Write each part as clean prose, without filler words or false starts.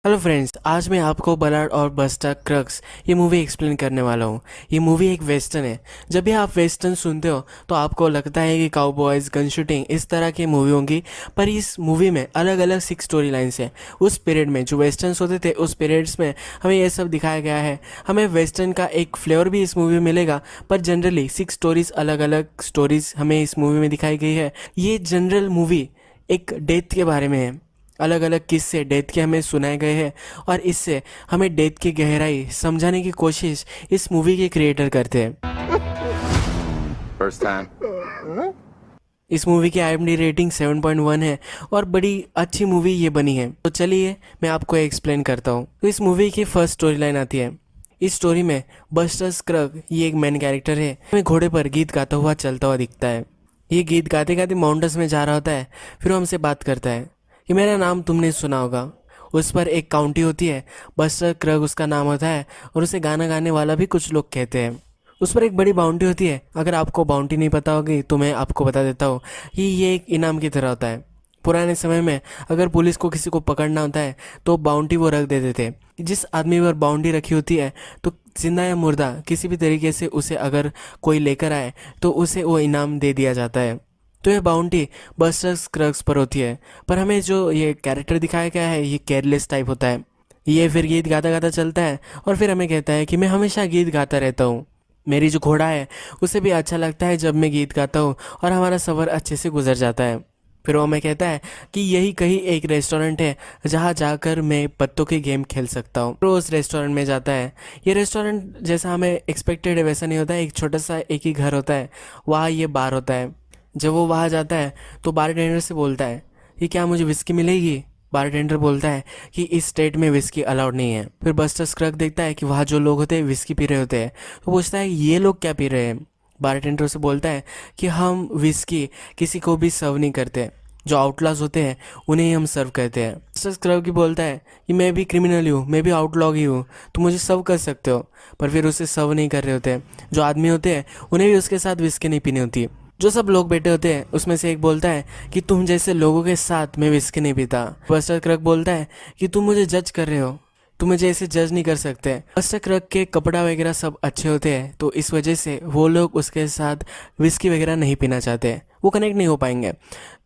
Hello friends, आज मैं आपको बलाड और बस्टर क्रक्स ये मूवी एक्सप्लेन करने वाला हूँ। ये मूवी एक वेस्टर्न है। जब भी आप वेस्टर्न सुनते हो तो आपको लगता है कि काउबॉयज़, गन शूटिंग इस तरह की मूवी होंगी, पर इस मूवी में अलग अलग 6 स्टोरी लाइन्स हैं। उस पीरियड में जो वेस्टर्न्स होते थे उस पीरियड्स में हमें ये सब दिखाया गया है। हमें वेस्टर्न का एक फ्लेवर भी इस मूवी में मिलेगा, पर जनरली 6 स्टोरीज, अलग अलग स्टोरीज हमें इस मूवी में दिखाई गई है। ये जनरल मूवी एक डेथ के बारे में है। अलग अलग किस्से डेथ के हमें सुनाए गए हैं और इससे हमें डेथ की गहराई समझाने की कोशिश इस मूवी के क्रिएटर करते हैं। First time. इस मूवी की IMDb रेटिंग 7.1 है और बड़ी अच्छी मूवी ये बनी है। तो चलिए मैं आपको एक्सप्लेन करता हूँ। तो इस मूवी की फर्स्ट स्टोरी लाइन आती है। इस स्टोरी में बस्टर स्क्रग ये एक मेन कैरेक्टर है। हमें घोड़े पर गीत गाता हुआ चलता हुआ दिखता है। ये गीत गाते गाते माउंटेन्स में जा रहा होता है। फिर वो हमसे बात करता है कि मेरा नाम तुमने सुना होगा। उस पर एक काउंटी होती है, बस्टर क्रग उसका नाम होता है और उसे गाना गाने वाला भी कुछ लोग कहते हैं। उस पर एक बड़ी बाउंटी होती है। अगर आपको बाउंटी नहीं पता होगी तो मैं आपको बता देता हूँ कि ये एक इनाम की तरह होता है। पुराने समय में अगर पुलिस को किसी को पकड़ना होता है तो बाउंटी वो रख देते थे। जिस आदमी पर बाउंटी रखी होती है तो जिंदा या मुर्दा किसी भी तरीके से उसे अगर कोई लेकर आए तो उसे वो इनाम दे दिया जाता है। तो ये बाउंटी बस्टर स्क्रग्स पर होती है। पर हमें जो ये कैरेक्टर दिखाया गया है ये केयरलेस टाइप होता है। ये फिर गीत गाता गाता चलता है और फिर हमें कहता है कि मैं हमेशा गीत गाता रहता हूँ। मेरी जो घोड़ा है उसे भी अच्छा लगता है जब मैं गीत गाता हूँ और हमारा सफ़र अच्छे से गुजर जाता है। फिर वो हमें कहता है कि यही कहीं एक रेस्टोरेंट है जहाँ जाकर मैं पत्तों के गेम खेल सकता हूँ। तो उस रेस्टोरेंट में जाता है। ये रेस्टोरेंट जैसा हमें एक्सपेक्टेड है वैसा नहीं होता है। एक छोटा सा एक ही घर होता है, वहाँ ये बार होता है। जब वो वहाँ जाता है तो बारटेंडर से बोलता है कि क्या मुझे विस्की मिलेगी। बारटेंडर बोलता है कि इस स्टेट में विस्की अलाउड नहीं है। फिर बस्टर स्क्रग देखता है कि वहाँ जो लोग होते हैं विस्की पी रहे होते हैं, तो पूछता है ये लोग क्या पी रहे हैं। बारटेंडर से बोलता है कि हम विस्की किसी को भी सर्व नहीं करते, जो आउटलॉज होते हैं उन्हें ही हम सर्व करते हैं। बस्टर स्क्रग की बोलता है कि मैं भी क्रिमिनल हूँ, मैं भी आउटलॉग ही हूँ, तो मुझे सर्व कर सकते हो। पर फिर उसे सर्व नहीं कर रहे होते। जो आदमी होते हैं उन्हें भी उसके साथ विस्की नहीं पीनी होती। जो सब लोग बैठे होते हैं उसमें से एक बोलता है कि तुम जैसे लोगों के साथ मैं विस्की नहीं पीता। बस्टर क्रक बोलता है कि तुम मुझे जज कर रहे हो, तुम मुझे ऐसे जज नहीं कर सकते। बस्टर क्रक के कपड़ा वगैरह सब अच्छे होते हैं तो इस वजह से वो लोग उसके साथ विस्की वगैरह नहीं पीना चाहते, वो कनेक्ट नहीं हो पाएंगे।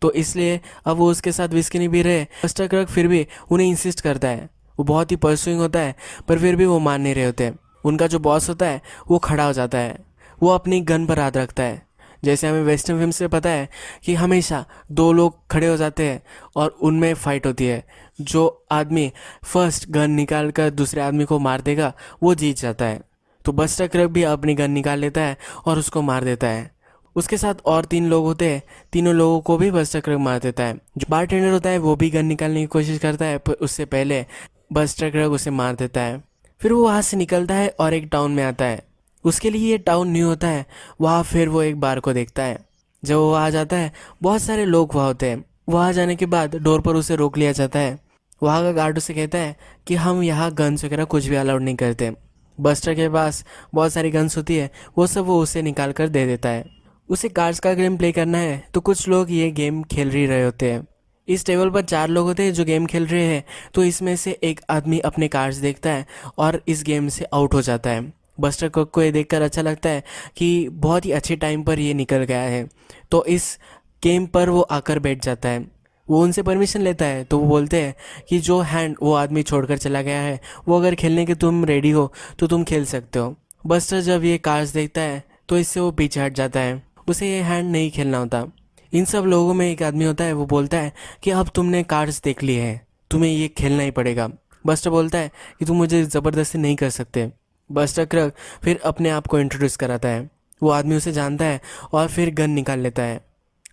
तो इसलिए अब वो उसके साथ विस्की नहीं पी रहे। बस्टर क्रक फिर भी उन्हें इंसिस्ट करता है। वो बहुत ही परसुइंग होता है पर फिर भी वो मान नहीं रहे होते। उनका जो बॉस होता है वो खड़ा हो जाता है। वो अपनी गन पर हाथ रखता है। जैसे हमें वेस्टर्न फिल्म से पता है कि हमेशा दो लोग खड़े हो जाते हैं और उनमें फाइट होती है। जो आदमी फर्स्ट गन निकाल कर दूसरे आदमी को मार देगा वो जीत जाता है। तो बस्टर क्रब भी अपनी गन निकाल लेता है और उसको मार देता है। उसके साथ और 3 लोग होते हैं, तीनों लोगों को भी बस्टर क्रब मार देता है। जो बारटेंडर होता है वो भी गन निकालने की कोशिश करता है पर उससे पहले बस्टर क्रब उसे मार देता है। फिर वो वहाँ से निकलता है और एक टाउन में आता है। उसके लिए ये टाउन न्यू होता है। वहाँ फिर वो एक बार को देखता है। जब वो वहाँ जाता है बहुत सारे लोग वहाँ होते हैं। वहाँ जाने के बाद डोर पर उसे रोक लिया जाता है। वहाँ का गार्ड उसे कहता है कि हम यहाँ गन्स वगैरह कुछ भी अलाउड नहीं करते। बस्टर के पास बहुत सारी गन्स होती है, वो सब वो उसे निकाल कर दे देता है। उसे कार्ड्स का गेम प्ले करना है तो कुछ लोग ये गेम खेल ही रहे होते हैं। इस टेबल पर 4 लोग होते हैं जो गेम खेल रहे हैं। तो इसमें से एक आदमी अपने कार्ड्स देखता है और इस गेम से आउट हो जाता है। बस्टर कुक को ये देखकर अच्छा लगता है कि बहुत ही अच्छे टाइम पर ये निकल गया है, तो इस गेम पर वो आकर बैठ जाता है। वो उनसे परमिशन लेता है तो वो बोलते हैं कि जो हैंड वो आदमी छोड़कर चला गया है वो अगर खेलने के तुम रेडी हो तो तुम खेल सकते हो। बस्टर जब ये कार्ड्स देखता है तो इससे वो पीछे हट जाता है। उसे ये हैंड नहीं खेलना होता। इन सब लोगों में एक आदमी होता है, वो बोलता है कि अब तुमने कार्ड्स देख लिए हैं, तुम्हें ये खेलना ही पड़ेगा। बस्टर बोलता है कि तुम मुझे ज़बरदस्ती नहीं कर सकते। बस्टर क्रग फिर अपने आप को इंट्रोड्यूस कराता है। वो आदमी उसे जानता है और फिर गन निकाल लेता है।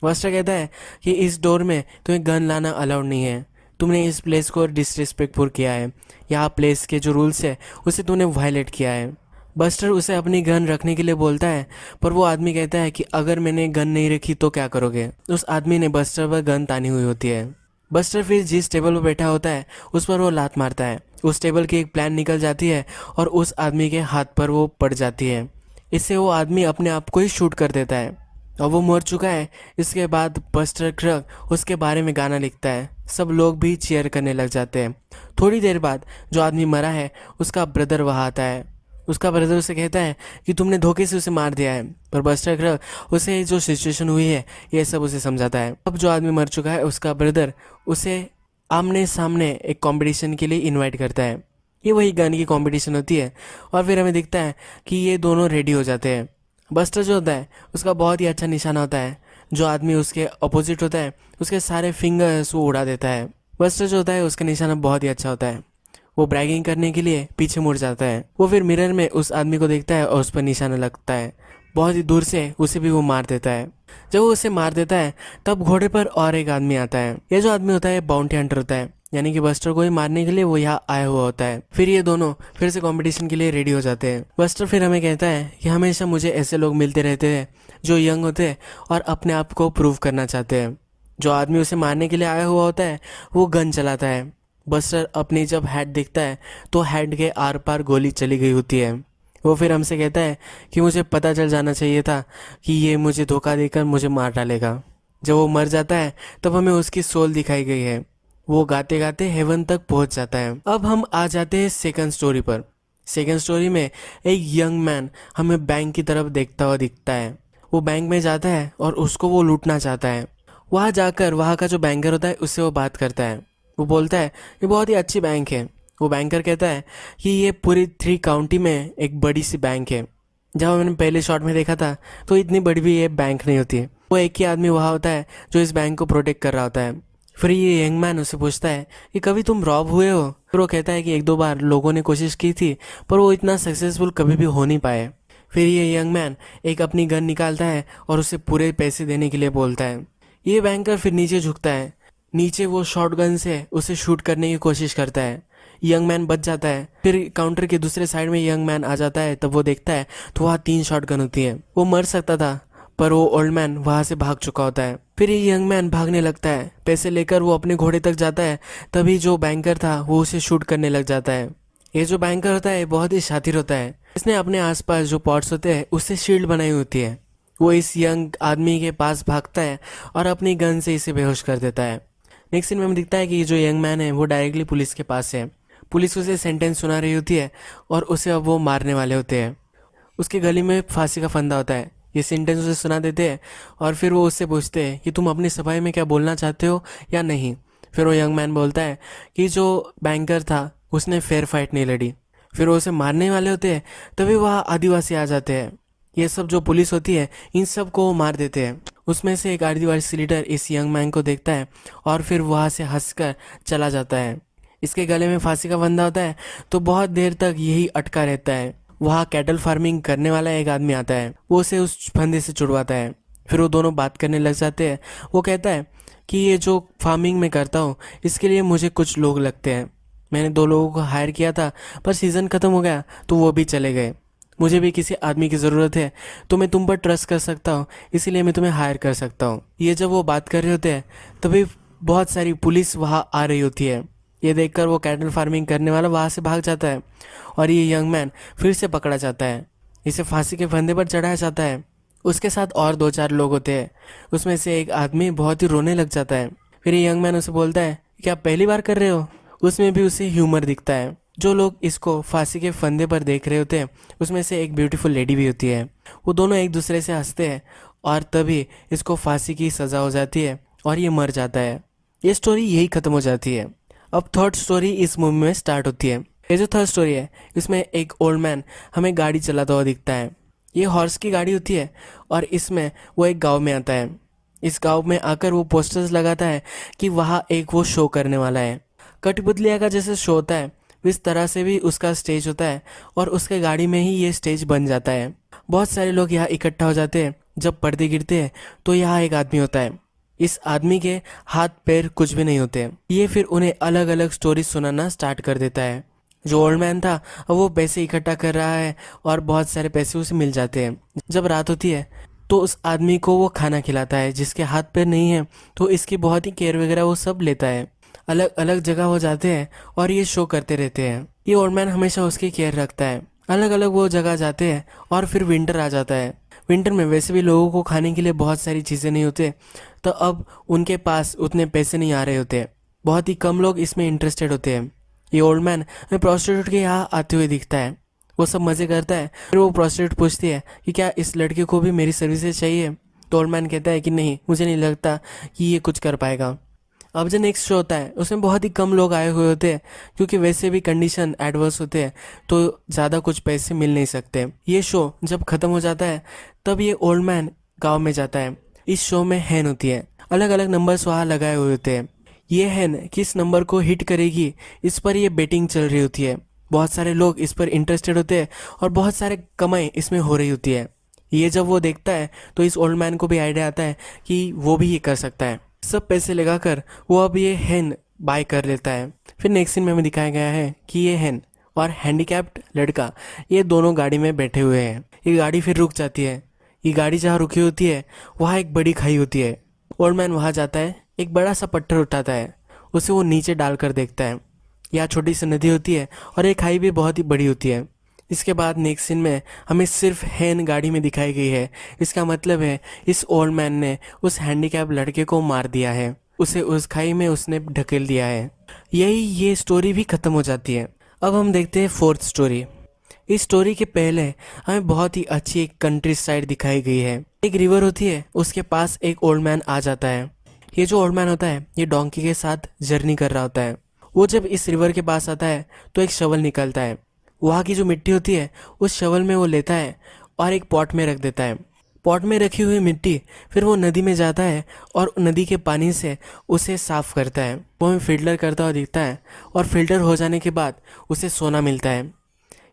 बस्टर कहता है कि इस डोर में तुम्हें गन लाना अलाउड नहीं है, तुमने इस प्लेस को डिसरिस्पेक्टफुल किया है, यहाँ प्लेस के जो रूल्स है उसे तूने वायलेट किया है। बस्टर उसे अपनी गन रखने के लिए बोलता है पर वो आदमी कहता है कि अगर मैंने गन नहीं रखी तो क्या करोगे। उस आदमी ने बस्टर पर गन तानी हुई होती है। बस्टर फिर जिस टेबल पर बैठा होता है उस पर वो लात मारता है। उस टेबल की एक प्लान निकल जाती है और उस आदमी के हाथ पर वो पड़ जाती है। इससे वो आदमी अपने आप को ही शूट कर देता है। और वो मर चुका है। इसके बाद बस्टर क्रक उसके बारे में गाना लिखता है। सब लोग भी चीयर करने लग जाते हैं। थोड़ी देर बाद जो आदमी मरा है उसका ब्रदर वहाँ आता है। उसका ब्रदर उसे कहता है कि तुमने धोखे से उसे मार दिया है, पर बस्टर क्रक उसे जो सिचुएशन हुई है ये सब उसे समझाता है। अब जो आदमी मर चुका है उसका ब्रदर उसे आमने सामने एक कंपटीशन के लिए इनवाइट करता है। ये वही गन की कंपटीशन होती है और फिर हमें दिखता है कि ये दोनों रेडी हो जाते हैं। बस्टर जो होता है उसका बहुत ही अच्छा निशाना होता है। जो आदमी उसके अपोजिट होता है उसके सारे फिंगर्स वो उड़ा देता है। बस्टर जो होता है उसका निशाना बहुत ही अच्छा होता है। वो ब्रैगिंग करने के लिए पीछे मुड़ जाता है। वो फिर मिरर में उस आदमी को देखता है और उस पर निशाना लगता है। बहुत ही दूर से उसे भी वो मार देता है। जब वो उसे मार देता है तब घोड़े पर और एक आदमी आता है। ये जो आदमी होता है बाउंटी हंटर होता है, यानी कि बस्टर को ही मारने के लिए वो यहाँ आया हुआ होता है। फिर ये दोनों फिर से कंपटीशन के लिए रेडी हो जाते हैं। बस्टर फिर हमें कहता है कि हमेशा मुझे ऐसे लोग मिलते रहते हैं जो यंग होते हैं और अपने आप को प्रूव करना चाहते हैं। जो आदमी उसे मारने के लिए आया हुआ होता है वो गन चलाता है। बस्टर अपनी जब हेड देखता है तो हेड के आर पार गोली चली गई होती है। वो फिर हमसे कहता है कि मुझे पता चल जाना चाहिए था कि ये मुझे धोखा देकर मुझे मार डालेगा। जब वो मर जाता है तब हमें उसकी सोल दिखाई गई है। वो गाते गाते हेवन तक पहुंच जाता है। अब हम आ जाते हैं सेकंड स्टोरी पर। सेकंड स्टोरी में एक यंग मैन हमें बैंक की तरफ देखता हुआ दिखता है। वो बैंक में जाता है और उसको वो लूटना चाहता है। वहाँ जाकर वहाँ का जो बैंकर होता है उससे वो बात करता है। वो बोलता है ये बहुत ही अच्छी बैंक है। वो बैंकर कहता है कि ये पूरी 3 काउंटी में एक बड़ी सी बैंक है। जब मैंने पहले शॉट में देखा था तो इतनी बड़ी भी ये बैंक नहीं होती है। वो एक ही आदमी वहाँ होता है जो इस बैंक को प्रोटेक्ट कर रहा होता है। फिर ये यंग मैन उससे पूछता है कि कभी तुम रॉब हुए हो? फिर वो कहता है कि 1-2 बार लोगों ने कोशिश की थी पर वो इतना सक्सेसफुल कभी भी हो नहीं पाए। फिर ये यंग मैन एक अपनी गन निकालता है और उसे पूरे पैसे देने के लिए बोलता है। ये बैंकर फिर नीचे झुकता है। नीचे वो शॉटगन से उसे शूट करने की कोशिश करता है। यंग मैन बच जाता है। फिर काउंटर के दूसरे साइड में यंग मैन आ जाता है। तब वो देखता है तो वहाँ 3 शॉटगन होती है। वो मर सकता था पर वो ओल्ड मैन वहाँ से भाग चुका होता है। फिर ये यंग मैन भागने लगता है। पैसे लेकर वो अपने घोड़े तक जाता है। तभी जो बैंकर था वो उसे शूट करने लग जाता है। ये जो बैंकर होता है बहुत ही शातिर होता है। इसने अपने आसपास जो पॉट्स होते हैं उससे शील्ड बनाई होती है। वो इस यंग आदमी के पास भागता है और अपनी गन से इसे बेहोश कर देता है। नेक्स्ट सीन में हमें दिखता है कि जो यंग मैन है वो डायरेक्टली पुलिस के पास है। पुलिस उसे सेंटेंस सुना रही होती है और उसे अब वो मारने वाले होते हैं। उसके गले में फांसी का फंदा होता है। ये सेंटेंस उसे सुना देते हैं और फिर वो उससे पूछते हैं कि तुम अपनी सफाई में क्या बोलना चाहते हो या नहीं। फिर वो यंग मैन बोलता है कि जो बैंकर था उसने फेयर फाइट नहीं लड़ी। फिर वो उसे मारने वाले होते हैं। तभी वहाँ आदिवासी आ जाते हैं। ये सब जो पुलिस होती है इन सब को वो मार देते हैं। उसमें से एक आदिवासी लीडर इस यंग मैन को देखता है और फिर वहाँ से हंसकर चला जाता है। इसके गले में फांसी का फंदा होता है तो बहुत देर तक यही अटका रहता है। वहाँ कैटल फार्मिंग करने वाला एक आदमी आता है। वो उसे उस फंदे से छुड़वाता है। फिर वो दोनों बात करने लग जाते हैं। वो कहता है कि ये जो फार्मिंग मैं करता हूँ इसके लिए मुझे कुछ लोग लगते हैं। मैंने 2 लोगों को हायर किया था पर सीज़न ख़त्म हो गया तो वो भी चले गए। मुझे भी किसी आदमी की ज़रूरत है तो मैं तुम पर ट्रस्ट कर सकता हूँ, इसीलिए मैं तुम्हें हायर कर सकता हूँ। ये जब वो बात कर रहे होते हैं तभी बहुत सारी पुलिस वहाँ आ रही होती है। ये देखकर वो कैटल फार्मिंग करने वाला वहाँ से भाग जाता है और ये यंग मैन फिर से पकड़ा जाता है। इसे फांसी के फंदे पर चढ़ाया जाता है। उसके साथ और 2-4 लोग होते हैं। उसमें से एक आदमी बहुत ही रोने लग जाता है। फिर ये यंग मैन उसे बोलता है क्या आप पहली बार कर रहे हो? उसमें भी उसे ह्यूमर दिखता है। जो लोग इसको फांसी के फंदे पर देख रहे होते हैं उसमें से एक ब्यूटीफुल लेडी भी होती है। वो दोनों एक दूसरे से हंसते हैं और तभी इसको फांसी की सज़ा हो जाती है और ये मर जाता है। ये स्टोरी यही ख़त्म हो जाती है। अब थर्ड स्टोरी इस मूवी में स्टार्ट होती है। ये जो थर्ड स्टोरी है इसमें एक ओल्ड मैन हमें गाड़ी चलाता हुआ दिखता है। ये हॉर्स की गाड़ी होती है और इसमें वो एक गांव में आता है। इस गांव में आकर वो पोस्टर्स लगाता है कि वहाँ एक वो शो करने वाला है। कठपुतलिया का जैसे शो होता है इस तरह से भी उसका स्टेज होता है और उसके गाड़ी में ही ये स्टेज बन जाता है। बहुत सारे लोग यहाँ इकट्ठा हो जाते हैं। जब पर्दे गिरते हैं तो यहाँ एक आदमी होता है। इस आदमी के हाथ पैर कुछ भी नहीं होते। ये फिर उन्हें अलग अलग स्टोरी सुनाना स्टार्ट कर देता है। जो ओल्ड मैन था वो पैसे इकट्ठा कर रहा है और बहुत सारे पैसे उसे मिल जाते हैं। जब रात होती है तो उस आदमी को वो खाना खिलाता है जिसके हाथ पैर नहीं है, तो इसकी बहुत ही केयर वगैरह वो सब लेता है। अलग अलग जगह हो जाते हैं और ये शो करते रहते हैं। ये ओल्ड मैन हमेशा उसकी केयर रखता है। अलग अलग वो जगह जाते हैं और फिर विंटर आ जाता है। विंटर में वैसे भी लोगों को खाने के लिए बहुत सारी चीज़ें नहीं होते, तो अब उनके पास उतने पैसे नहीं आ रहे होते। बहुत ही कम लोग इसमें इंटरेस्टेड होते हैं। ये ओल्ड मैन हमें प्रोस्टिट्यूट के यहाँ आते हुए दिखता है। वो सब मज़े करता है। फिर वो प्रोस्टिट्यूट पूछती है कि क्या इस लड़के को भी मेरी सर्विसेज चाहिए। तो ओल्ड मैन कहता है कि नहीं, मुझे नहीं लगता कि ये कुछ कर पाएगा। अब जो नेक्स्ट शो होता है उसमें बहुत ही कम लोग आए हुए होते हैं, क्योंकि वैसे भी कंडीशन एडवर्स होते हैं, तो ज़्यादा कुछ पैसे मिल नहीं सकते। ये शो जब ख़त्म हो जाता है तब ये ओल्ड मैन गांव में जाता है। इस शो में हैन होती है, अलग अलग नंबर्स वहाँ लगाए हुए होते हैं। ये हैन किस नंबर को हिट करेगी इस पर ये बेटिंग चल रही होती है। बहुत सारे लोग इस पर इंटरेस्टेड होते हैं और बहुत सारे कमाई इसमें हो रही होती है। ये जब वो देखता है तो इस ओल्ड मैन को भी आइडिया आता है कि वो भी ये कर सकता है। सब पैसे लगाकर वो अब ये हैन बाय कर लेता है। फिर नेक्स्ट सीन में हमें दिखाया गया है कि ये हैन और हैंडीकैप्ड लड़का ये दोनों गाड़ी में बैठे हुए हैं। ये गाड़ी फिर रुक जाती है। ये गाड़ी जहाँ रुकी होती है वहाँ एक बड़ी खाई होती है। ओल्ड मैन वहाँ जाता है, एक बड़ा सा पत्थर उठाता है, उसे वो नीचे डालकर देखता है। यहाँ छोटी सी नदी होती है और ये खाई भी बहुत ही बड़ी होती है। इसके बाद नेक्स्ट सीन में हमें सिर्फ हैन गाड़ी में दिखाई गई है। इसका मतलब है इस ओल्ड मैन ने उस हैंडीकैप लड़के को मार दिया है, उसे उस खाई में उसने ढकेल दिया है। यही ये स्टोरी भी ख़त्म हो जाती है। अब हम देखते हैं फोर्थ स्टोरी। इस स्टोरी के पहले हमें बहुत ही अच्छी एक कंट्री साइड दिखाई गई है। एक रिवर होती है, उसके पास एक ओल्ड मैन आ जाता है। ये जो ओल्ड मैन होता है ये डोंकी के साथ जर्नी कर रहा होता है। वो जब इस रिवर के पास आता है तो एक शवल निकलता है। वहाँ की जो मिट्टी होती है उस शवल में वो लेता है और एक पॉट में रख देता है। पॉट में रखी हुई मिट्टी फिर वो नदी में जाता है और नदी के पानी से उसे साफ करता है। वो हमें फिल्टर करता हुआ दिखता है और फिल्टर हो जाने के बाद उसे सोना मिलता है।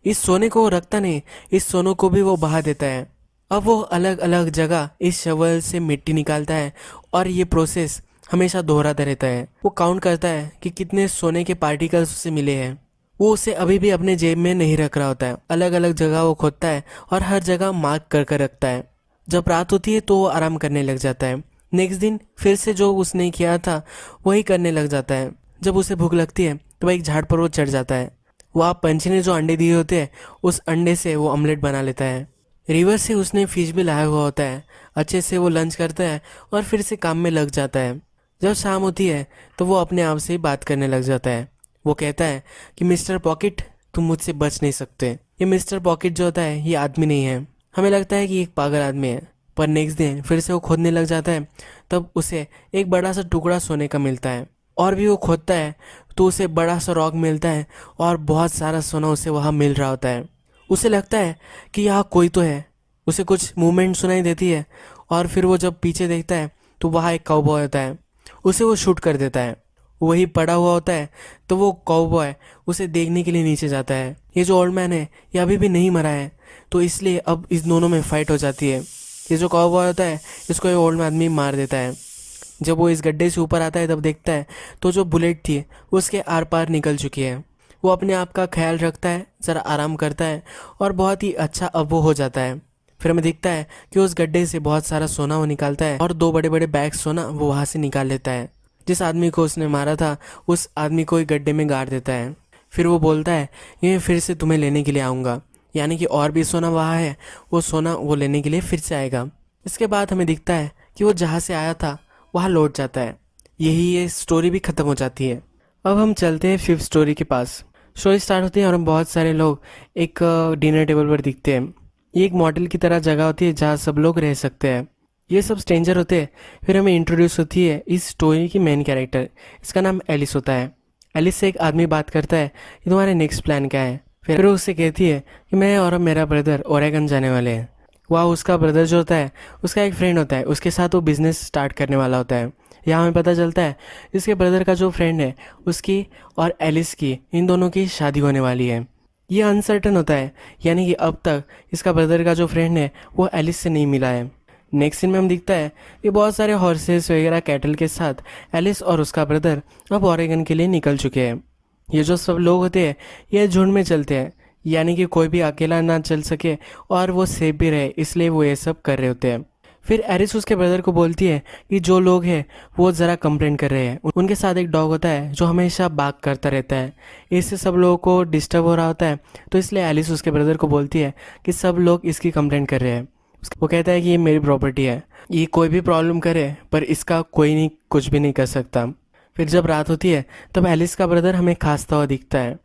इस सोने को वो रखता नहीं, इस सोने को भी वो बहा देता है। अब वो अलग अलग जगह इस शवल से मिट्टी निकालता है और ये प्रोसेस हमेशा दोहराता रहता है। वो काउंट करता है कि कितने सोने के पार्टिकल्स उसे मिले हैं। वो उसे अभी भी अपने जेब में नहीं रख रहा होता है। अलग अलग जगह वो खोदता है और हर जगह मार्क कर कर रखता है। जब रात होती है तो वो आराम करने लग जाता है। नेक्स्ट दिन फिर से जो उसने किया था वही करने लग जाता है। जब उसे भूख लगती है तो वह एक झाड़ पर वो चढ़ जाता है। वहाँ पंछी ने जो अंडे दिए होते हैं उस अंडे से वो ऑमलेट बना लेता है। रिवर से उसने फिश भी लाया हुआ होता है। अच्छे से वो लंच करता है और फिर से काम में लग जाता है। जब शाम होती है तो वो अपने आप से ही बात करने लग जाता है। वो कहता है कि मिस्टर पॉकेट, तुम मुझसे बच नहीं सकते। ये मिस्टर पॉकेट जो होता है ये आदमी नहीं है। हमें लगता है कि एक पागल आदमी है, पर नेक्स्ट दिन फिर से वो खोदने लग जाता है। तब उसे एक बड़ा सा टुकड़ा सोने का मिलता है और भी वो खोदता है तो उसे बड़ा सा रॉक मिलता है और बहुत सारा सोना उसे वहाँ मिल रहा होता है। उसे लगता है कि यहाँ कोई तो है। उसे कुछ मूवमेंट सुनाई देती है और फिर वो जब पीछे देखता है तो वहाँ एक काउबॉय होता है। उसे वो शूट कर देता है। वही पड़ा हुआ होता है तो वो काउबॉय उसे देखने के लिए नीचे जाता है। ये जो ओल्ड मैन है ये अभी भी नहीं मरा है, तो इसलिए अब इस दोनों में फाइट हो जाती है। ये जो काउबॉय होता है इसको ये ओल्ड आदमी मार देता है। जब वो इस गड्ढे से ऊपर आता है तब देखता है तो जो बुलेट थी वो उसके आर पार निकल चुकी है। वो अपने आप का ख्याल रखता है, ज़रा आराम करता है और बहुत ही अच्छा अब वो हो जाता है। फिर हमें दिखता है कि उस गड्ढे से बहुत सारा सोना वो निकालता है और 2 बड़े बड़े बैग सोना वो वहाँ से निकाल लेता है। जिस आदमी को उसने मारा था उस आदमी को एक गड्ढे में गाड़ देता है। फिर वो बोलता है ये फिर से तुम्हें लेने के लिए आऊँगा, यानी कि और भी सोना वहाँ है, वो सोना वो लेने के लिए फिर से आएगा। इसके बाद हमें दिखता है कि वो जहाँ से आया था वहाँ लौट जाता है। यही ये स्टोरी भी ख़त्म हो जाती है। अब हम चलते हैं 5th स्टोरी के पास। स्टोरी स्टार्ट होती है और बहुत सारे लोग एक डिनर टेबल पर दिखते हैं। ये एक मॉडल की तरह जगह होती है जहाँ सब लोग रह सकते हैं। ये सब स्ट्रेंजर होते हैं। फिर हमें इंट्रोड्यूस होती है इस स्टोरी की मेन कैरेक्टर, इसका नाम एलिस होता है। एलिस से एक आदमी बात करता है कि तुम्हारे नेक्स्ट प्लान क्या है। फिर वो उससे कहती है कि मैं और मेरा ब्रदर ओरेगन जाने वाले हैं। वहाँ उसका ब्रदर जो होता है उसका एक फ्रेंड होता है, उसके साथ वो बिज़नेस स्टार्ट करने वाला होता है। यहाँ हमें पता चलता है इसके ब्रदर का जो फ्रेंड है उसकी और एलिस की, इन दोनों की शादी होने वाली है। ये अनसर्टन होता है, यानी कि अब तक इसका ब्रदर का जो फ्रेंड है वो एलिस से नहीं मिला है। नेक्स्ट सीन में हम दिखता है कि बहुत सारे हॉर्सेस वगैरह कैटल के साथ एलिस और उसका ब्रदर अब ओरेगन के लिए निकल चुके हैं। ये जो सब लोग होते हैं ये झुंड में चलते हैं, यानी कि कोई भी अकेला ना चल सके और वो सेफ भी रहे, इसलिए वो ये सब कर रहे होते हैं। फिर एरिस उसके ब्रदर को बोलती है कि जो लोग हैं वो ज़रा कंप्लेंट कर रहे हैं। उनके साथ एक डॉग होता है जो हमेशा बाग करता रहता है, इससे सब लोगों को डिस्टर्ब हो रहा होता है। तो इसलिए एलिस उसके ब्रदर को बोलती है कि सब लोग इसकी कंप्लेंट कर रहे हैं। वो कहता है कि ये मेरी प्रॉपर्टी है, ये कोई भी प्रॉब्लम करे पर इसका कोई नहीं कुछ भी नहीं कर सकता। फिर जब रात होती है तब एलिस का ब्रदर हमें खांसता हुआ दिखता है।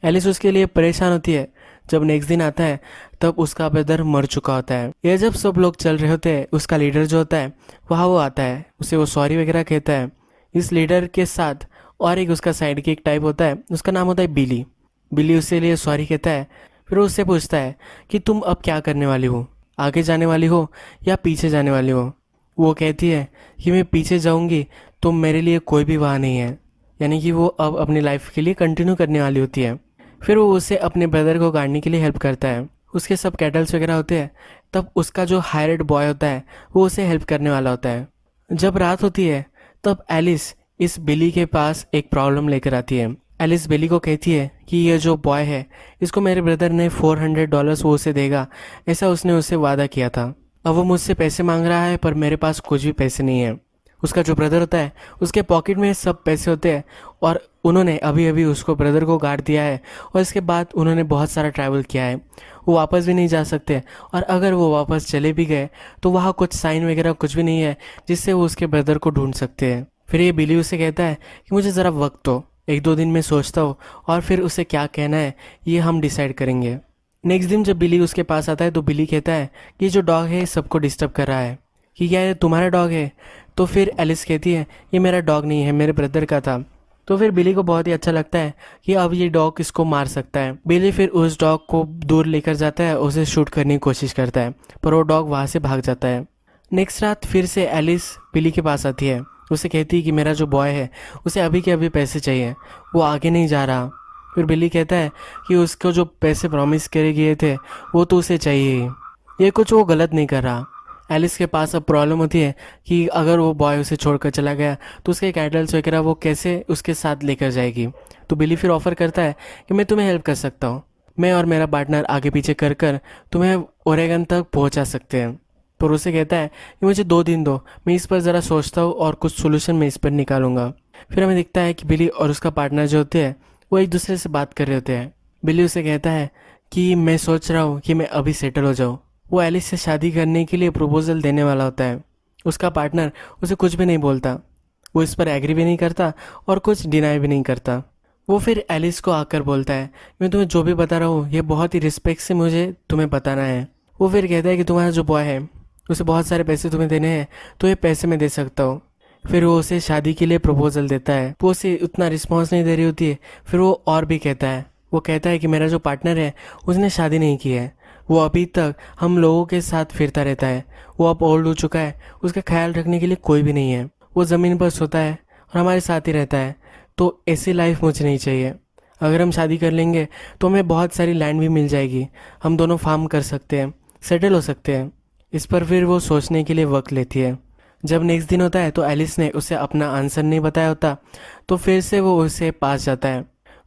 एलिस उसके लिए परेशान होती है। जब नेक्स्ट दिन आता है तब उसका ब्रदर मर चुका होता है। यह जब सब लोग चल रहे होते हैं, उसका लीडर जो होता है वहाँ वो आता है, उसे वो सॉरी वगैरह कहता है। इस लीडर के साथ और एक उसका साइड की एक टाइप होता है, उसका नाम होता है बिली। बिली उसके लिए सॉरी कहता है। फिर वो उससे पूछता है कि तुम अब क्या करने वाली हो, आगे जाने वाली हो या पीछे जाने वाली हो। वो कहती है कि मैं पीछे जाऊंगी तो मेरे लिए कोई भी वहाँ नहीं है, यानी कि वो अब अपनी लाइफ के लिए कंटिन्यू करने वाली होती है। फिर वो उसे अपने ब्रदर को गाड़ने के लिए हेल्प करता है। उसके सब कैटल्स वगैरह होते हैं, तब उसका जो हायर्ड बॉय होता है वो उसे हेल्प करने वाला होता है। जब रात होती है तब एलिस इस बिली के पास एक प्रॉब्लम लेकर आती है। एलिस बिली को कहती है कि ये जो बॉय है इसको मेरे ब्रदर ने $400 वो उसे देगा, ऐसा उसने उससे वादा किया था। अब वो मुझसे पैसे मांग रहा है पर मेरे पास कुछ भी पैसे नहीं है। उसका जो ब्रदर होता है उसके पॉकेट में सब पैसे होते हैं और उन्होंने अभी अभी उसको ब्रदर को गाड़ दिया है और इसके बाद उन्होंने बहुत सारा ट्रैवल किया है, वो वापस भी नहीं जा सकते। और अगर वो वापस चले भी गए तो वहाँ कुछ साइन वगैरह कुछ भी नहीं है जिससे वो उसके ब्रदर को ढूंढ सकते हैं। फिर ये बिली उसे कहता है कि मुझे ज़रा वक्त दो, 1-2 दिन में सोचता हूँ और फिर उसे क्या कहना है ये हम डिसाइड करेंगे। नेक्स्ट दिन जब बिली उसके पास आता है तो बिली कहता है कि ये जो डॉग है सबको डिस्टर्ब कर रहा है, कि क्या ये तुम्हारा डॉग है। तो फिर एलिस कहती है ये मेरा डॉग नहीं है, मेरे ब्रदर का था। तो फिर बिली को बहुत ही अच्छा लगता है कि अब ये डॉग इसको मार सकता है। बिली फिर उस डॉग को दूर लेकर जाता है, उसे शूट करने की कोशिश करता है पर वो डॉग वहाँ से भाग जाता है। नेक्स्ट रात फिर से एलिस बिली के पास आती है, उसे कहती है कि मेरा जो बॉय है उसे अभी के अभी पैसे चाहिए, वो आगे नहीं जा रहा। फिर बिली कहता है कि उसको जो पैसे प्रॉमिस करे गए थे वो तो उसे चाहिए ही, ये कुछ वो गलत नहीं कर रहा। एलिस के पास अब प्रॉब्लम होती है कि अगर वो बॉय उसे छोड़कर चला गया तो उसके कैटल्स वगैरह वो कैसे उसके साथ लेकर जाएगी। तो बिली फिर ऑफर करता है कि मैं तुम्हें हेल्प कर सकता हूँ, मैं और मेरा पार्टनर आगे पीछे कर कर तुम्हें ओरेगन तक पहुँचा सकते हैं। पर उसे कहता है कि मुझे 2 दिन दो, मैं इस पर ज़रा सोचता हूँ और कुछ सोल्यूशन मैं इस पर निकालूंगा। फिर हमें दिखता है कि बिली और उसका पार्टनर जो होते हैं वो एक दूसरे से बात कर रहे होते हैं। बिली उसे कहता है कि मैं सोच रहा हूँ कि मैं अभी सेटल हो जाऊँ। वो एलिस से शादी करने के लिए प्रपोजल देने वाला होता है। उसका पार्टनर उसे कुछ भी नहीं बोलता, वो इस पर एग्री भी नहीं करता और कुछ डिनाई भी नहीं करता। वो फिर एलिस को आकर बोलता है मैं तुम्हें जो भी बता रहा हूँ ये बहुत ही रिस्पेक्ट से मुझे तुम्हें बताना है। वो फिर कहता है कि तुम्हारा जो बॉय है उसे बहुत सारे पैसे तुम्हें देने हैं तो ये पैसे मैं दे सकता हूँ। फिर वो उसे शादी के लिए प्रपोजल देता है, वो उसे उतना रिस्पॉन्स नहीं दे रही होती है। फिर वो और भी कहता है, वो कहता है कि मेरा जो पार्टनर है उसने शादी नहीं की है, वो अभी तक हम लोगों के साथ फिरता रहता है, वो अब ओल्ड हो चुका है, उसका ख्याल रखने के लिए कोई भी नहीं है, वो ज़मीन पर सोता है और हमारे साथ ही रहता है। तो ऐसी लाइफ मुझे नहीं चाहिए। अगर हम शादी कर लेंगे तो हमें बहुत सारी लैंड भी मिल जाएगी, हम दोनों फार्म कर सकते हैं, सेटल हो सकते हैं। इस पर फिर वो सोचने के लिए वक्त लेती है। जब नेक्स्ट दिन होता है तो एलिस ने उसे अपना आंसर नहीं बताया होता, तो फिर से वो उसे पास जाता है।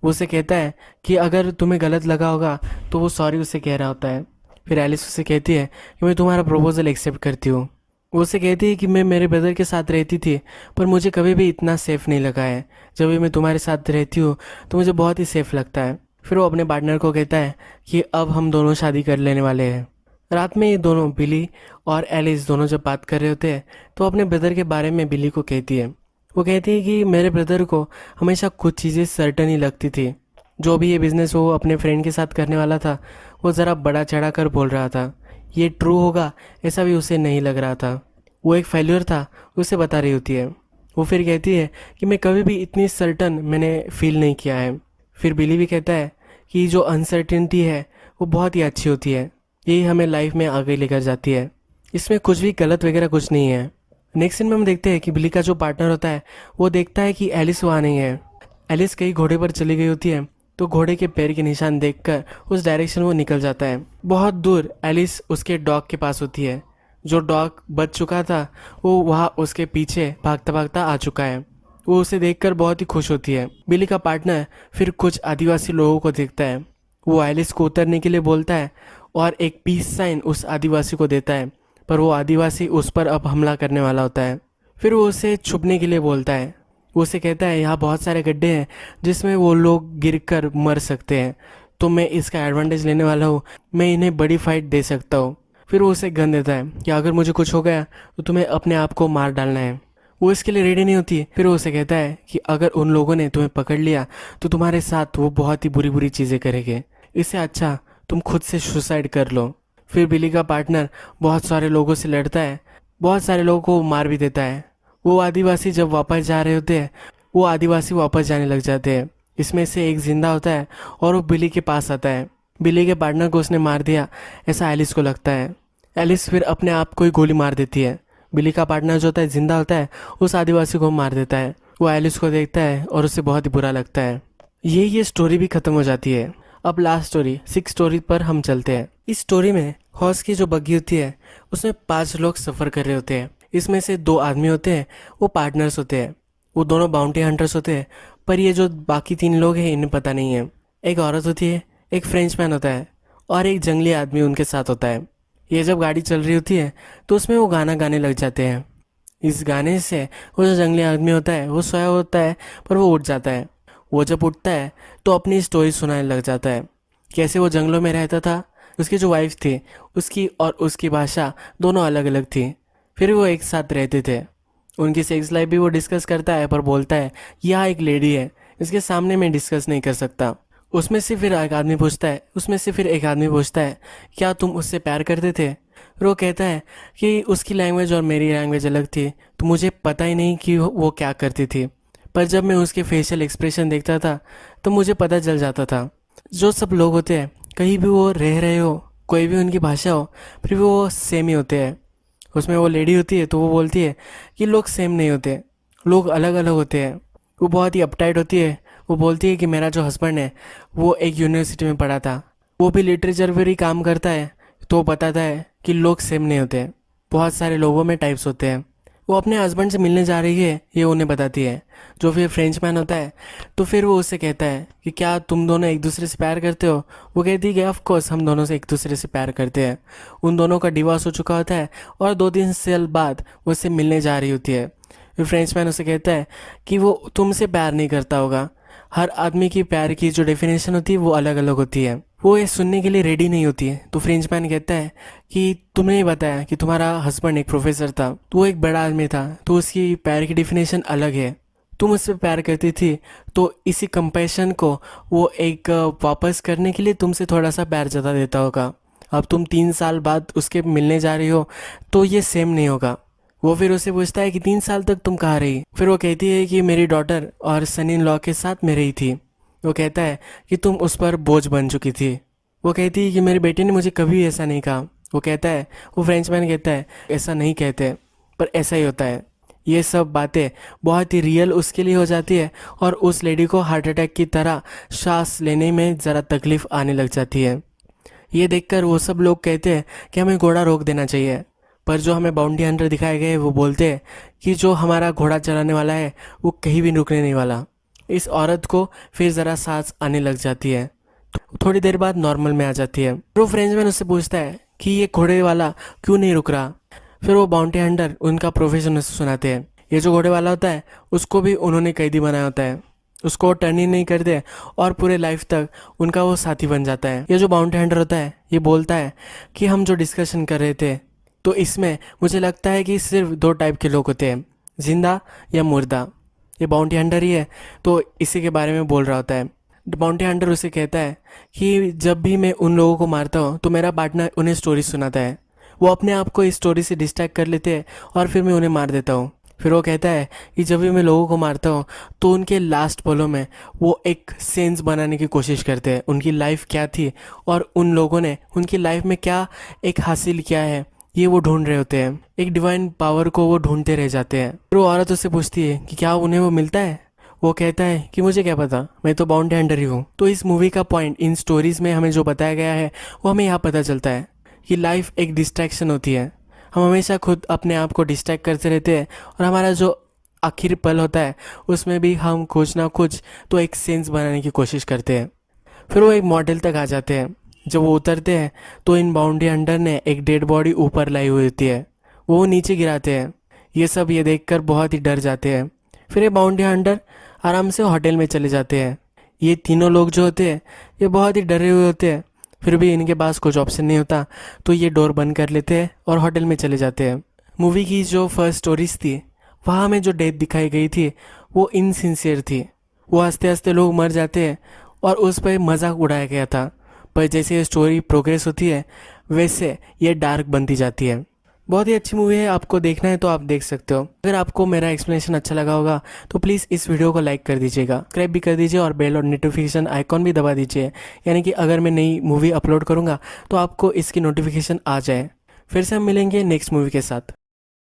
वो उसे कहता है कि अगर तुम्हें गलत लगा होगा तो वो सॉरी उसे कह रहा होता है। फिर एलिस उसे कहती है कि मैं तुम्हारा प्रपोजल एक्सेप्ट करती हूँ। वो उसे कहती है कि मैं मेरे ब्रदर के साथ रहती थी पर मुझे कभी भी इतना सेफ़ नहीं लगा है, जब भी मैं तुम्हारे साथ रहती हूँ तो मुझे बहुत ही सेफ़ लगता है। फिर वो अपने पार्टनर को कहता है कि अब हम दोनों शादी कर लेने वाले हैं। रात में ये दोनों बिली और एलिस दोनों जब बात कर रहे होते हैं तो अपने ब्रदर के बारे में बिली को कहती है। वो कहती है कि मेरे ब्रदर को हमेशा कुछ चीज़ें सर्टन ही लगती थी, जो भी ये बिज़नेस वो अपने फ्रेंड के साथ करने वाला था वो ज़रा बड़ा चढ़ा कर बोल रहा था, ये ट्रू होगा ऐसा भी उसे नहीं लग रहा था, वो एक फेल्योर था उसे बता रही होती है। वो फिर कहती है कि मैं कभी भी इतनी सर्टन मैंने फील नहीं किया है। फिर बिली भी कहता है कि जो अनसर्टेनिटी है वो बहुत ही अच्छी होती है, यही हमें लाइफ में आगे लेकर जाती है, इसमें कुछ भी गलत वगैरह कुछ नहीं है। नेक्स्ट सीन में हम देखते हैं कि बिली का जो पार्टनर होता है वो देखता है कि एलिस वहाँ नहीं है। एलिस कहीं घोड़े पर चली गई होती है तो घोड़े के पैर के निशान देखकर उस डायरेक्शन वो निकल जाता है। बहुत दूर एलिस उसके डॉग के पास होती है, जो डॉग बच चुका था वो वहाँ उसके पीछे भागता भागता आ चुका है। वो उसे देखकर बहुत ही खुश होती है। बिली का पार्टनर फिर कुछ आदिवासी लोगों को देखता है, वो एलिस को उतरने के लिए बोलता है और एक पीस साइन उस आदिवासी को देता है, पर वो आदिवासी उस पर अब हमला करने वाला होता है। फिर वो उसे छुपने के लिए बोलता है, वो उसे कहता है यहाँ बहुत सारे गड्ढे हैं जिसमें वो लोग गिरकर मर सकते हैं, तो मैं इसका एडवांटेज लेने वाला हूँ, मैं इन्हें बड़ी फाइट दे सकता हूँ। फिर वो उसे गन देता है कि अगर मुझे कुछ हो गया तो तुम्हें अपने आप को मार डालना है। वो इसके लिए रेडी नहीं होती है। फिर वो उसे कहता है कि अगर उन लोगों ने तुम्हें पकड़ लिया तो तुम्हारे साथ वो बहुत ही बुरी बुरी चीज़ें करेंगे, इससे अच्छा तुम खुद से सुसाइड कर लो। फिर बिली का पार्टनर बहुत सारे लोगों से लड़ता है, बहुत सारे लोगों को मार भी देता है। वो आदिवासी जब वापस जा रहे होते हैं, वो आदिवासी वापस जाने लग जाते हैं। इसमें से एक जिंदा होता है और वो बिली के पास आता है। बिली के पार्टनर को उसने मार दिया ऐसा एलिस को लगता है। एलिस फिर अपने आप को ही गोली मार देती है। बिली का पार्टनर जो होता है जिंदा होता है, उस आदिवासी को मार देता है। वो एलिस को देखता है और उसे बहुत ही बुरा लगता है। ये स्टोरी भी खत्म हो जाती है। अब लास्ट स्टोरी 6 स्टोरी पर हम चलते हैं। इस स्टोरी में हॉर्स की जो बग्गी होती है उसमें 5 लोग सफ़र कर रहे होते हैं। इसमें से 2 आदमी होते हैं, वो पार्टनर्स होते हैं, वो दोनों बाउंटी हंटर्स होते हैं। पर ये जो बाकी 3 लोग हैं इन्हें पता नहीं है। एक औरत होती है, एक फ्रेंचमैन होता है और एक जंगली आदमी उनके साथ होता है। ये जब गाड़ी चल रही होती है तो उसमें वो गाना गाने लग जाते हैं। इस गाने से वो जो जंगली आदमी होता है वो सोया होता है पर वो उठ जाता है। वो जब उठता है तो अपनी स्टोरी सुनाने लग जाता है, कैसे वो जंगलों में रहता था, उसकी जो वाइफ थी उसकी और उसकी भाषा दोनों अलग अलग थी, फिर वो एक साथ रहते थे। उनकी सेक्स लाइफ भी वो डिस्कस करता है पर बोलता है यह एक लेडी है, इसके सामने मैं डिस्कस नहीं कर सकता। उसमें से फिर एक आदमी पूछता है क्या तुम उससे प्यार करते थे? फिर वो कहता है कि उसकी लैंग्वेज और मेरी लैंग्वेज अलग थी तो मुझे पता ही नहीं कि वो क्या करती थी, पर जब मैं उसके फेशियल एक्सप्रेशन देखता था तो मुझे पता चल जाता था। जो सब लोग होते हैं कहीं भी वो रह रहे हो, कोई भी उनकी भाषा हो, फिर भी वो सेम ही होते हैं। उसमें वो लेडी होती है तो वो बोलती है कि लोग सेम नहीं होते, लोग अलग अलग होते हैं। वो बहुत ही अपटाइट होती है। वो बोलती है कि मेरा जो हस्बैंड है वो एक यूनिवर्सिटी में पढ़ा था, वो भी लिटरेचर पर ही काम करता है, तो वो बताता है कि लोग सेम नहीं होते, बहुत सारे लोगों में टाइप्स होते हैं। वो अपने हस्बैंड से मिलने जा रही है ये उन्हें बताती है। जो फिर फ्रेंचमैन होता है तो फिर वो उससे कहता है कि क्या तुम दोनों एक दूसरे से प्यार करते हो? वो कहती है कि ऑफ कोर्स हम दोनों से एक दूसरे से प्यार करते हैं। उन दोनों का डिवोर्स हो चुका होता है और 2-3 साल बाद वो उससे मिलने जा रही होती है। फिर फ्रेंचमैन उसे कहता है कि वो तुमसे प्यार नहीं करता होगा, हर आदमी की प्यार की जो डेफिनेशन होती है वो अलग अलग होती है। वो ये सुनने के लिए रेडी नहीं होती है। तो फ्रेंचमैन कहता है कि तुमने ही बताया कि तुम्हारा हस्बैंड एक प्रोफेसर था, तो वो एक बड़ा आदमी था, तो उसकी प्यार की डेफिनेशन अलग है। तुम उससे प्यार करती थी तो इसी कंपैशन को वो एक वापस करने के लिए तुमसे थोड़ा सा प्यार जता देता होगा। अब तुम 3 साल बाद उसके मिलने जा रही हो तो ये सेम नहीं होगा। वो फिर उससे पूछता है कि 3 साल तक तुम कहाँ रही? फिर वो कहती है कि मेरी डॉटर और सन इन लॉ के साथ में रही थी। वो कहता है कि तुम उस पर बोझ बन चुकी थी। वो कहती है कि मेरे बेटे ने मुझे कभी ऐसा नहीं कहा। वो फ्रेंचमैन कहता है ऐसा नहीं कहते, पर ऐसा ही होता है। ये सब बातें बहुत ही रियल उसके लिए हो जाती है और उस लेडी को हार्ट अटैक की तरह सांस लेने में ज़रा तकलीफ आने लग जाती है। ये देखकर वो सब लोग कहते हैं कि हमें घोड़ा रोक देना चाहिए, पर जो हमें बाउंटी हंटर दिखाए गए वो बोलते हैं कि जो हमारा घोड़ा चलाने वाला है वो कहीं भी रुकने नहीं वाला। इस औरत को फिर ज़रा सांस आने लग जाती है, थोड़ी देर बाद नॉर्मल में आ जाती है। फिर वो फ्रेंचमैन उससे पूछता है कि ये घोड़े वाला क्यों नहीं रुक रहा? फिर वो बाउंटी हंटर उनका प्रोफेशन उससे सुनाते हैं। ये जो घोड़े वाला होता है उसको भी उन्होंने कैदी बनाया होता है, उसको वो टर्न ही नहीं करते और पूरे लाइफ तक उनका वो साथी बन जाता है। ये जो बाउंटी हंटर होता है ये बोलता है कि हम जो डिस्कशन कर रहे थे तो इसमें मुझे लगता है कि सिर्फ 2 टाइप के लोग होते हैं, जिंदा या मुर्दा। ये बाउंटी हंटर ही है तो इसी के बारे में बोल रहा होता है। बाउंटी हंटर उसे कहता है कि जब भी मैं उन लोगों को मारता हूँ तो मेरा पार्टनर उन्हें स्टोरी सुनाता है, वो अपने आप को इस स्टोरी से डिस्ट्रैक्ट कर लेते हैं और फिर मैं उन्हें मार देता हूँ। फिर वो कहता है कि जब भी मैं लोगों को मारता हूँ तो उनके लास्ट पलों में वो एक सेंस बनाने की कोशिश करते हैं, उनकी लाइफ क्या थी और उन लोगों ने उनकी लाइफ में क्या एक हासिल किया है ये वो ढूंढ रहे होते हैं। एक डिवाइन पावर को वो ढूंढते रह जाते हैं। फिर वो औरत उससे पूछती है कि क्या उन्हें वो मिलता है? वो कहता है कि मुझे क्या पता, मैं तो बाउंटी हंटर ही हूँ। तो इस मूवी का पॉइंट इन स्टोरीज में हमें जो बताया गया है वो हमें यहाँ पता चलता है कि लाइफ एक डिस्ट्रैक्शन होती है। हम हमेशा खुद अपने आप को डिस्ट्रैक्ट करते रहते हैं और हमारा जो आखिरी पल होता है उसमें भी हम कुछ ना कुछ तो एक सेंस बनाने की कोशिश करते हैं। फिर वो एक मॉडल तक आ जाते हैं। जब वो उतरते हैं तो इन बाउंटी हंटर ने एक डेड बॉडी ऊपर लाई हुई होती है, वो नीचे गिराते हैं। ये सब ये देखकर बहुत ही डर जाते हैं। फिर ये बाउंटी हंटर आराम से होटल में चले जाते हैं। ये तीनों लोग जो होते हैं ये बहुत ही डरे हुए होते हैं। फिर भी इनके पास कुछ ऑप्शन नहीं होता, तो ये डोर बंद कर लेते हैं और होटल में चले जाते हैं। मूवी की जो फर्स्ट स्टोरीज थी, वहाँ में जो डेथ दिखाई गई थी वो इनसिंसियर थी। वो हंसते हंसते लोग मर जाते हैं और उस पर मजाक उड़ाया गया था। पर जैसे ये स्टोरी प्रोग्रेस होती है वैसे ये डार्क बनती जाती है। बहुत ही अच्छी मूवी है, आपको देखना है तो आप देख सकते हो। अगर आपको मेरा एक्सप्लेनेशन अच्छा लगा होगा तो प्लीज़ इस वीडियो को लाइक कर दीजिएगा, सब्सक्राइब भी कर दीजिए और बेल और नोटिफिकेशन आइकॉन भी दबा दीजिए, यानी कि अगर मैं नई मूवी अपलोड करूँगा तो आपको इसकी नोटिफिकेशन आ जाए। फिर से हम मिलेंगे नेक्स्ट मूवी के साथ।